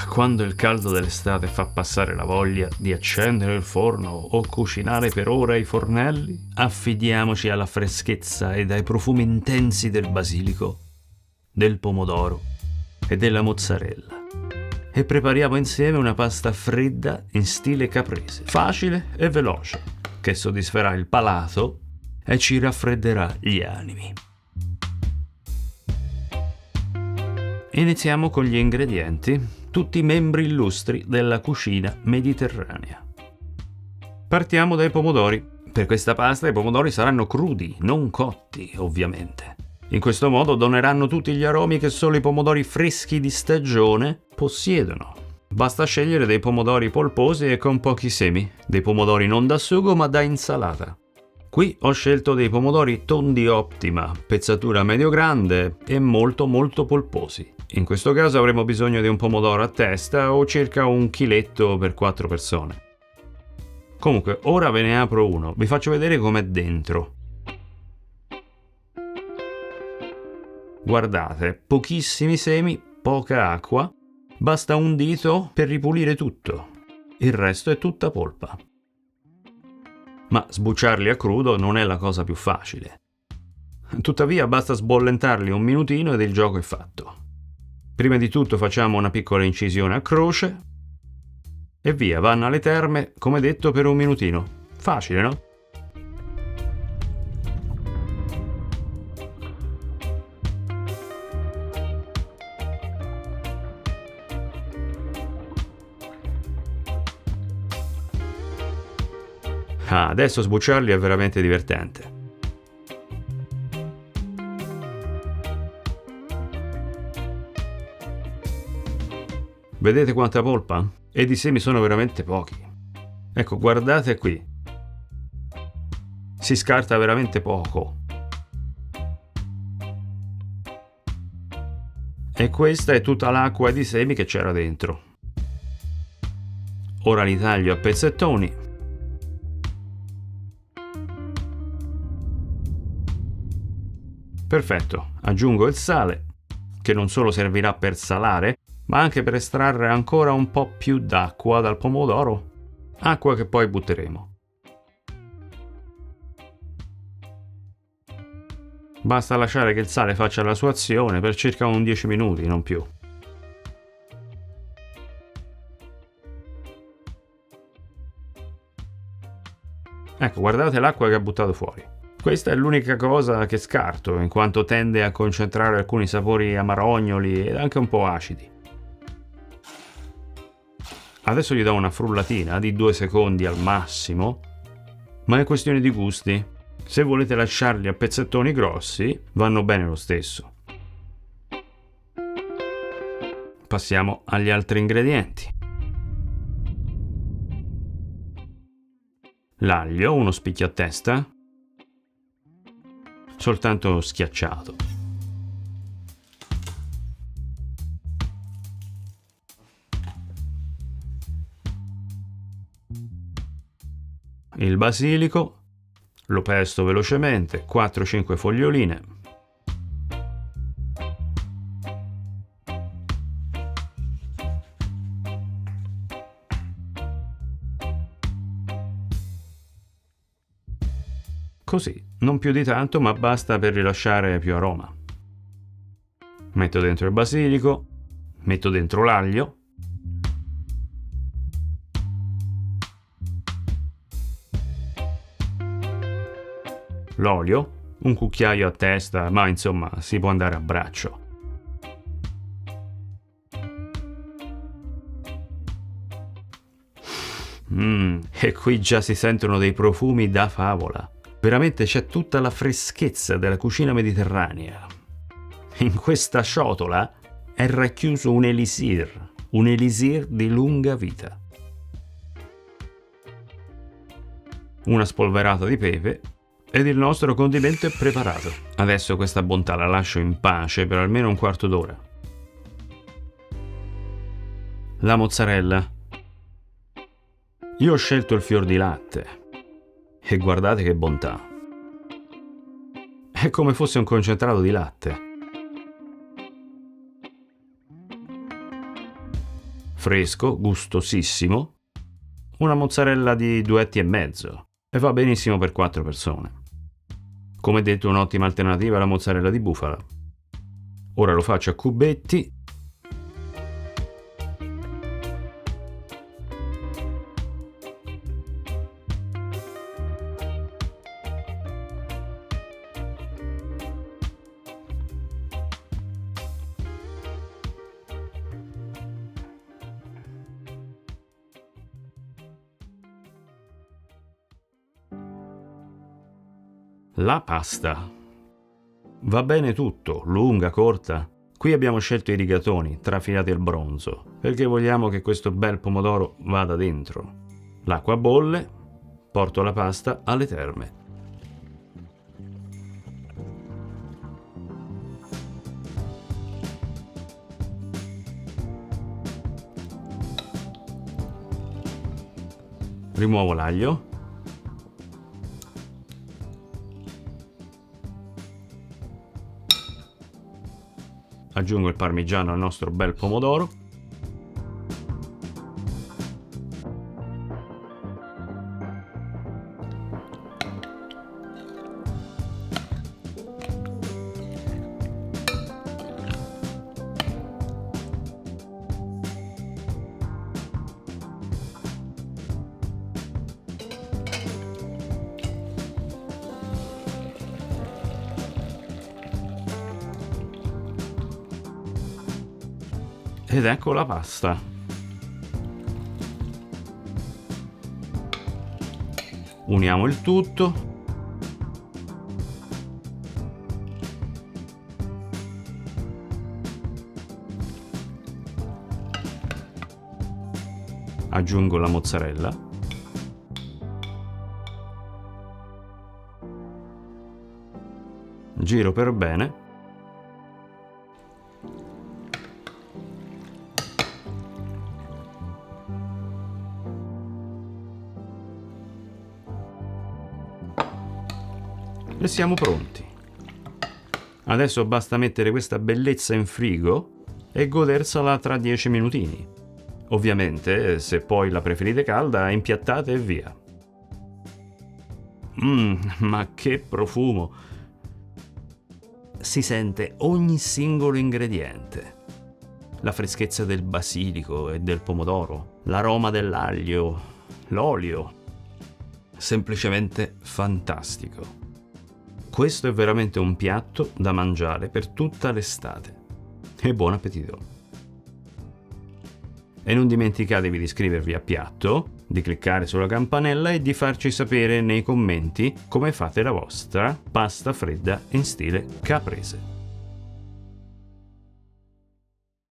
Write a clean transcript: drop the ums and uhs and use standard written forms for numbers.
Quando il caldo dell'estate fa passare la voglia di accendere il forno o cucinare per ore ai fornelli, affidiamoci alla freschezza ed ai profumi intensi del basilico, del pomodoro e della mozzarella. E prepariamo insieme una pasta fredda in stile caprese, facile e veloce, che soddisferà il palato e ci raffredderà gli animi. Iniziamo con gli ingredienti, tutti membri illustri della cucina mediterranea. Partiamo dai pomodori. Per questa pasta i pomodori saranno crudi, non cotti, ovviamente. In questo modo doneranno tutti gli aromi che solo i pomodori freschi di stagione possiedono. Basta scegliere dei pomodori polposi e con pochi semi, dei pomodori non da sugo ma da insalata. Qui ho scelto dei pomodori tondi Optima, pezzatura medio-grande e molto polposi. In questo caso avremo bisogno di un pomodoro a testa o circa 1 chiletto per 4 persone. Comunque, ora ve ne apro uno, vi faccio vedere com'è dentro. Guardate, pochissimi semi, poca acqua, basta un dito per ripulire tutto. Il resto è tutta polpa. Ma sbucciarli a crudo non è la cosa più facile. Tuttavia basta sbollentarli un minutino ed il gioco è fatto. Prima di tutto facciamo una piccola incisione a croce e via, vanno alle terme, come detto, per un minutino. Facile, no? Adesso sbucciarli è veramente divertente. Vedete quanta polpa? Ed i semi sono veramente pochi. Ecco, guardate qui. Si scarta veramente poco. E questa è tutta l'acqua di semi che c'era dentro. Ora li taglio a pezzettoni. Perfetto, aggiungo il sale, che non solo servirà per salare, ma anche per estrarre ancora un po' più d'acqua dal pomodoro, acqua che poi butteremo. Basta lasciare che il sale faccia la sua azione per circa 10 minuti, non più. Ecco, guardate l'acqua che ha buttato fuori. Questa è l'unica cosa che scarto, in quanto tende a concentrare alcuni sapori amarognoli ed anche un po' acidi. Adesso gli do una frullatina di 2 secondi al massimo, ma è questione di gusti. Se volete lasciarli a pezzettoni grossi, vanno bene lo stesso. Passiamo agli altri ingredienti. L'aglio, uno spicchio a testa, soltanto schiacciato. Il basilico, lo pesto velocemente, 4-5 foglioline. Così, non più di tanto, ma basta per rilasciare più aroma. Metto dentro il basilico, metto dentro l'aglio, l'olio, un cucchiaio a testa, ma insomma si può andare a braccio. E qui già si sentono dei profumi da favola. Veramente c'è tutta la freschezza della cucina mediterranea. In questa ciotola è racchiuso un elisir di lunga vita. Una spolverata di pepe ed il nostro condimento è preparato. Adesso questa bontà la lascio in pace per almeno un quarto d'ora. La mozzarella. Io ho scelto il fior di latte. E guardate che bontà. È come fosse un concentrato di latte. fresco, gustosissimo, una mozzarella di 2,5 etti e va benissimo per 4 persone. Come detto, un'ottima alternativa alla mozzarella di bufala. Ora lo faccio a cubetti. La pasta. Va bene tutto, lunga, corta. Qui abbiamo scelto i rigatoni, trafilati al bronzo, perché vogliamo che questo bel pomodoro vada dentro. L'acqua bolle, porto la pasta alle terme. Rimuovo l'aglio. Aggiungo il parmigiano al nostro bel pomodoro. Ed ecco la pasta. Uniamo il tutto. Aggiungo la mozzarella. Giro per bene. E siamo pronti. Adesso basta mettere questa bellezza in frigo e godersela tra 10 minutini. Ovviamente, se poi la preferite calda, impiattate e via. Ma che profumo! Si sente ogni singolo ingrediente. La freschezza del basilico e del pomodoro, l'aroma dell'aglio, l'olio. Semplicemente fantastico. Questo è veramente un piatto da mangiare per tutta l'estate. E buon appetito! E non dimenticatevi di iscrivervi a Piatto, di cliccare sulla campanella e di farci sapere nei commenti come fate la vostra pasta fredda in stile caprese.